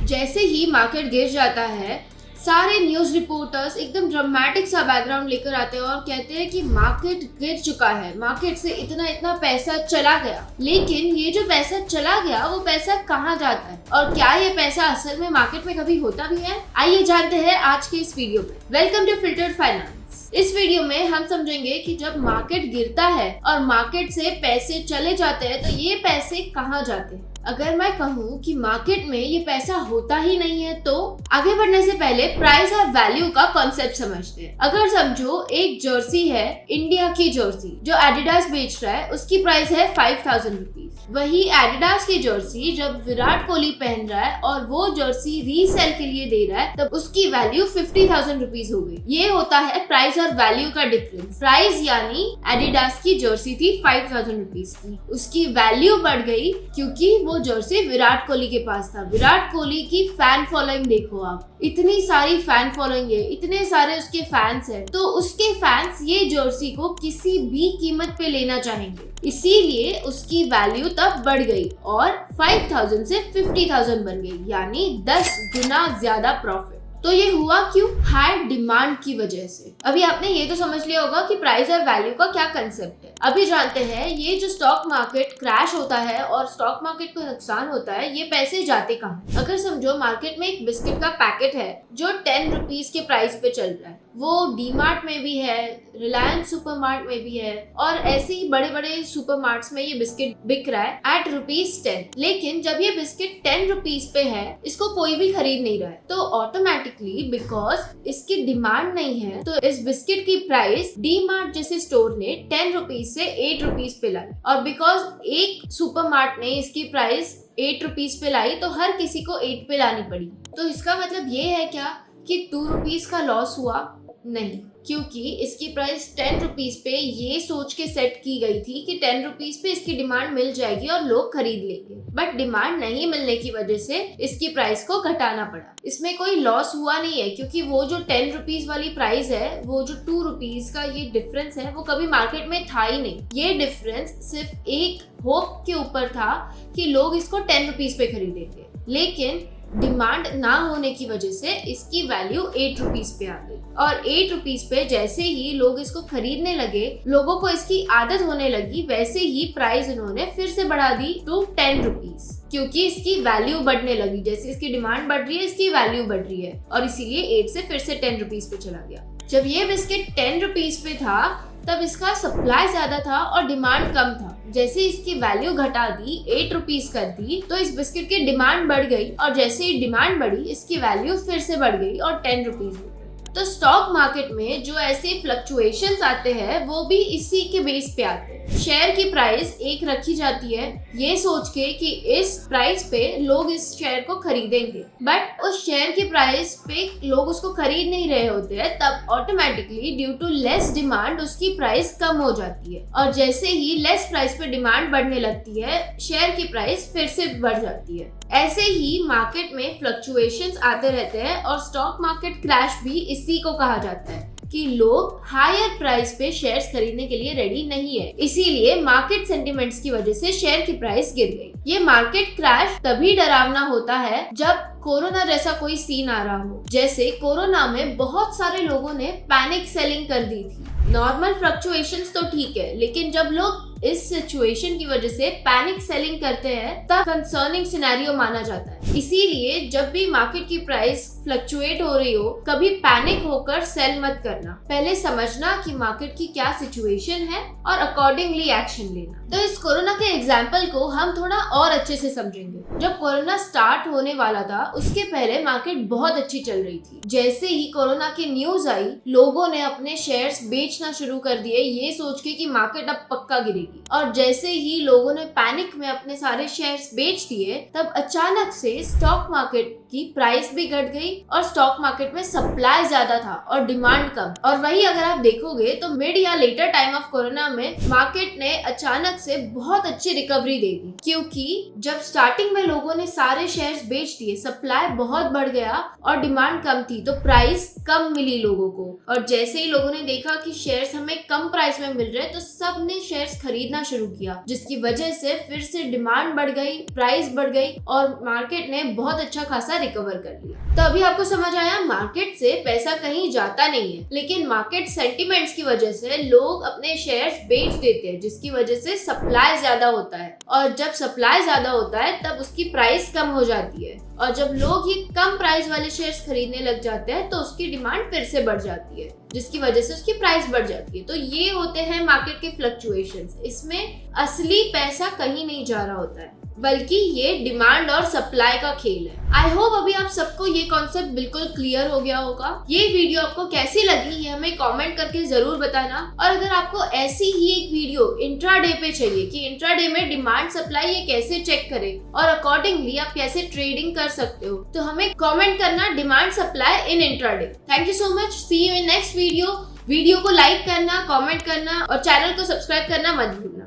जैसे ही मार्केट गिर जाता है, सारे न्यूज रिपोर्टर्स एकदम ड्रामेटिक सा बैकग्राउंड लेकर आते हैं और कहते हैं कि मार्केट गिर चुका है, मार्केट से इतना इतना पैसा चला गया। लेकिन ये जो पैसा चला गया वो पैसा कहाँ जाता है और क्या ये पैसा असल में मार्केट में कभी होता भी है? आइए जानते हैं आज के इस वीडियो में। Welcome to Filtered Finance. इस वीडियो में हम समझेंगे कि जब मार्केट गिरता है और मार्केट से पैसे चले जाते हैं तो ये पैसे कहाँ जाते हैं। अगर मैं कहूँ कि मार्केट में ये पैसा होता ही नहीं है तो आगे बढ़ने से पहले प्राइस और वैल्यू का कॉन्सेप्ट समझते हैं। अगर समझो एक जर्सी है, इंडिया की जर्सी जो एडिडास बेच रहा है, उसकी प्राइस है 5000 रुपीज। वही एडिडास की जर्सी जब विराट कोहली पहन रहा है और वो जर्सी रीसेल के लिए दे रहा है तब उसकी वैल्यू 50,000 रुपीज हो गई। ये होता है प्राइस और वैल्यू का डिफरेंस। प्राइस यानी एडिडास की जर्सी थी 5000 रुपीज की, उसकी वैल्यू बढ़ गई क्योंकि वो जर्सी विराट कोहली के पास था। विराट कोहली की फैन फॉलोइंग देखो आप, इतनी सारी फैन फॉलोइंग है, इतने सारे उसके फैंस हैं, तो उसके फैंस ये जर्सी को किसी भी कीमत पे लेना चाहेंगे, इसीलिए उसकी वैल्यू तब बढ़ गई और 5000 से 50,000 बन गई, यानी 10 गुना ज्यादा प्रॉफिट। तो ये हुआ क्यों? हाई डिमांड की वजह से। अभी आपने ये तो समझ लिया होगा कि प्राइस और वैल्यू का क्या कंसेप्ट है। अभी जानते हैं ये जो स्टॉक मार्केट क्रैश होता है और स्टॉक मार्केट को नुकसान होता है, ये पैसे जाते कहाँ? अगर समझो मार्केट में एक बिस्किट का पैकेट है जो 10 रुपीज के प्राइस पे चल रहा है, वो डीमार्ट में भी है, रिलायंस सुपरमार्ट में भी है और ऐसे ही बड़े बड़े सुपरमार्ट्स में ये बिस्किट बिक रहा है एट ₹10। लेकिन जब ये बिस्किट 10 रुपीज पे है, इसको कोई भी खरीद नहीं रहा है, तो ऑटोमेटिकली बिकॉज इसकी डिमांड नहीं है तो इस बिस्किट की प्राइस डीमार्ट जैसे स्टोर ने 10 रुपीज से 8 रुपीज पे लाई और बिकॉज एक सुपरमार्ट ने इसकी प्राइस 8 रुपीज पे लाई तो हर किसी को 8 पे लानी पड़ी। तो इसका मतलब ये है क्या कि 2 रुपीज का लॉस हुआ? नहीं, क्योंकि इसकी प्राइस 10 रुपीज पे ये सोच के सेट की गई थी कि 10 रुपीज पे इसकी डिमांड मिल जाएगी और लोग खरीद लेंगे, बट डिमांड नहीं मिलने की वजह से इसकी प्राइस को घटाना पड़ा। इसमें कोई लॉस हुआ नहीं है क्योंकि वो जो 10 रुपीज वाली प्राइस है, वो जो 2 रुपीज का ये डिफरेंस है, वो कभी मार्केट में था ही नहीं। ये डिफरेंस सिर्फ एक होप के ऊपर था कि लोग इसको 10 रुपीज पे खरीदेंगे, लेकिन डिमांड ना होने की वजह से इसकी वैल्यू 8 रुपीज पे आ गई और 8 रुपीज पे जैसे ही लोग इसको खरीदने लगे, लोगों को इसकी आदत होने लगी, वैसे ही प्राइस उन्होंने फिर से बढ़ा दी टू 10 रुपीज क्योंकि इसकी वैल्यू बढ़ने लगी। जैसे इसकी डिमांड बढ़ रही है, इसकी वैल्यू बढ़ रही है और इसीलिए 8 से फिर से 10 रुपीज पे चला गया। जब ये बिस्किट 10 रुपीज पे था तब इसका सप्लाई ज्यादा था और डिमांड कम था। जैसे इसकी वैल्यू घटा दी, 8 रुपीज कर दी, तो इस बिस्किट की डिमांड बढ़ गई और जैसे ही डिमांड बढ़ी, इसकी वैल्यू फिर से बढ़ गई और 10 रुपीज हो गई। तो स्टॉक मार्केट में जो ऐसे फ्लक्चुएशंस आते हैं वो भी इसी के बेस पे आते हैं। शेयर की प्राइस एक रखी जाती है ये सोच के कि इस प्राइस पे लोग इस शेयर को खरीदेंगे, बट उस शेयर की प्राइस पे लोग उसको खरीद नहीं रहे होते हैं, तब automatically due to less demand उसकी प्राइस कम हो जाती है और जैसे ही लेस प्राइस पे डिमांड बढ़ने लगती है, शेयर की प्राइस फिर से बढ़ जाती है। ऐसे ही मार्केट में फ्लक्चुएशंस आते रहते हैं और स्टॉक मार्केट क्रैश भी इसी को कहा जाता है कि लोग हायर प्राइस पे शेयर्स खरीदने के लिए रेडी नहीं है, इसीलिए मार्केट सेंटिमेंट्स की वजह से शेयर की प्राइस गिर गई। ये मार्केट क्रैश तभी डरावना होता है जब कोरोना जैसा कोई सीन आ रहा हो। जैसे कोरोना में बहुत सारे लोगों ने पैनिक सेलिंग कर दी थी। नॉर्मल फ्लक्चुएशंस तो ठीक है, लेकिन जब लोग इस सिचुएशन की वजह से पैनिक सेलिंग करते हैं तब कंसर्निंग सिनेरियो माना जाता है। इसीलिए जब भी मार्केट की प्राइस फ्लक्चुएट हो रही हो, कभी पैनिक होकर सेल मत करना। पहले समझना कि मार्केट की क्या सिचुएशन है और अकॉर्डिंगली एक्शन लेना। तो इस कोरोना के एग्जाम्पल को हम थोड़ा और अच्छे से समझेंगे। जब कोरोना स्टार्ट होने वाला था उसके पहले मार्केट बहुत अच्छी चल रही थी। जैसे ही कोरोना की न्यूज आई, लोगों ने अपने शेयर्स बेचना शुरू कर दिए ये सोच के कि मार्केट अब पक्का गिरेगी, और जैसे ही लोगों ने पैनिक में अपने सारे शेयर्स बेच दिए, तब अचानक से स्टॉक मार्केट की प्राइस भी घट गई और स्टॉक मार्केट में सप्लाई ज्यादा था और डिमांड कम। और वही अगर आप देखोगे तो मिड या लेटर टाइम ऑफ कोरोना में मार्केट ने अचानक से बहुत अच्छी रिकवरी दे दी, क्योंकि जब स्टार्टिंग में लोगों ने सारे शेयर्स बेच दिए, सप्लाई बहुत बढ़ गया और डिमांड कम थी, तो प्राइस कम मिली लोगों को। और जैसे ही लोगों ने देखा कि शेयर्स हमें कम प्राइस में मिल रहे हैं, तो सब ने शेयर्स खरीद खरीदना शुरू किया, जिसकी वजह से फिर से डिमांड बढ़ गई, प्राइस बढ़ गई और मार्केट ने बहुत अच्छा खासा रिकवर कर लिया। तो अभी आपको समझ आया, मार्केट से पैसा कहीं जाता नहीं है, लेकिन मार्केट सेंटिमेंट्स की वजह से लोग अपने शेयर्स बेच देते हैं, जिसकी वजह से सप्लाई ज्यादा होता है और जब सप्लाई ज्यादा होता है तब उसकी प्राइस कम हो जाती है और जब लोग ये कम प्राइस वाले शेयर्स खरीदने लग जाते हैं तो उसकी डिमांड फिर से बढ़ जाती है, जिसकी वजह से उसकी प्राइस बढ़ जाती है। तो ये होते हैं मार्केट के फ्लक्चुएशंस। इसमें असली पैसा कहीं नहीं जा रहा होता है, बल्कि ये डिमांड और सप्लाई का खेल है। आई होप अभी आप सबको ये कॉन्सेप्ट बिल्कुल क्लियर हो गया होगा। ये वीडियो आपको कैसी लगी ये हमें कमेंट करके जरूर बताना, और अगर आपको ऐसी ही एक वीडियो इंट्राडे पे चाहिए कि इंट्राडे में डिमांड सप्लाई ये कैसे चेक करें और अकॉर्डिंगली आप कैसे ट्रेडिंग कर सकते हो, तो हमें कमेंट करना demand supply in intraday. Thank you so much, see you in next video. Video को लाइक करना, कमेंट करना और चैनल को सब्सक्राइब करना मत भूलना।